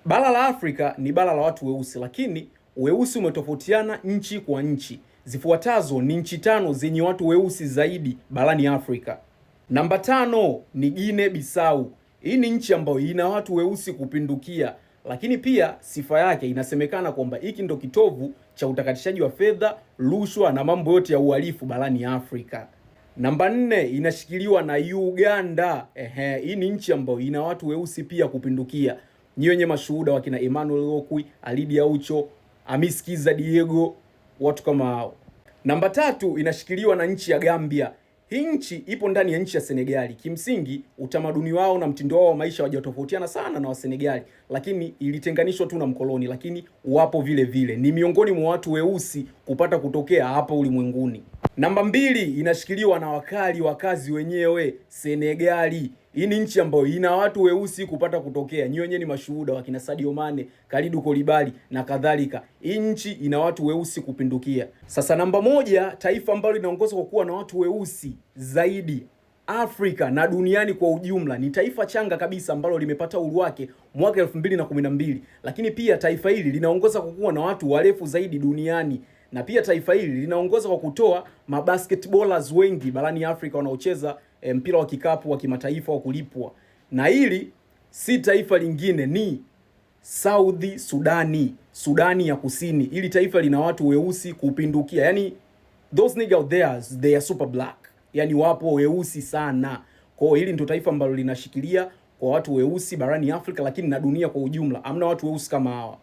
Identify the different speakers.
Speaker 1: Bara la Afrika ni bara la watu weusi, lakini weusi umetofautiana nchi kwa nchi. Zifuatazo ni nchi 5 zenye watu weusi zaidi barani Afrika. Namba 5 ni Guinea Bissau. Hii ni nchi ambayo ina watu weusi kupindukia, lakini pia sifa yake inasemekana kwamba hiki ndo kitovu cha utakatishaji wa fedha, rushwa na mambo yote ya uhalifu barani Afrika. Namba 4 inashikiliwa na Uganda. Hii ni nchi ambayo ina watu weusi pia kupindukia. Ni wenye mashuhuda wakina Emmanuel Okwi, Alidi Aucho, Hamis Kiza Diego, watu kama hao. Namba 3 inashikiliwa na nchi ya Gambia. Hii nchi ipo ndani ya nchi ya Senegali. Kimsingi utamaduni wao na mtindo wao wa maisha hawajatofautiana sana na wa Senegali, lakini ilitenganishwa tu na mkoloni, lakini wapo vile vile. Ni miongoni mwa watu weusi kupata kutokea hapa ulimwenguni. Namba 2 inashikiliwa na wakazi wenyewe Senegali. Hii ni nchi ambayo ina watu weusi kupata kutokea. Nyi wenyewe ni mashuhuda wakina Sadio Mane, Kalidou Koulibaly na kadhalika. Hii nchi ina watu weusi kupindukia. Sasa namba 1, taifa ambalo linaongozwa kwa kuwa na watu weusi zaidi Afrika na duniani kwa ujumla ni taifa changa kabisa ambalo limepata uhuru wake mwaka 2012, lakini pia taifa hili linaongoza kwa kuwa na watu warefu zaidi duniani, na pia taifa hili linaongoza kwa kutoa mabasketballers wengi barani Afrika wanaocheza mpira wa kikapu wa kimataifa wa kulipwa. Na hili si taifa lingine, ni South Sudani ya Kusini. Hili taifa lina watu weusi kupindukia. Yani those niggas out there, they are super black. Yani wapo weusi sana. Kwa hiyo hili ndio taifa ambalo linashikilia kwa watu weusi barani Afrika, lakini na dunia kwa ujumla. Hamna watu weusi kama hawa.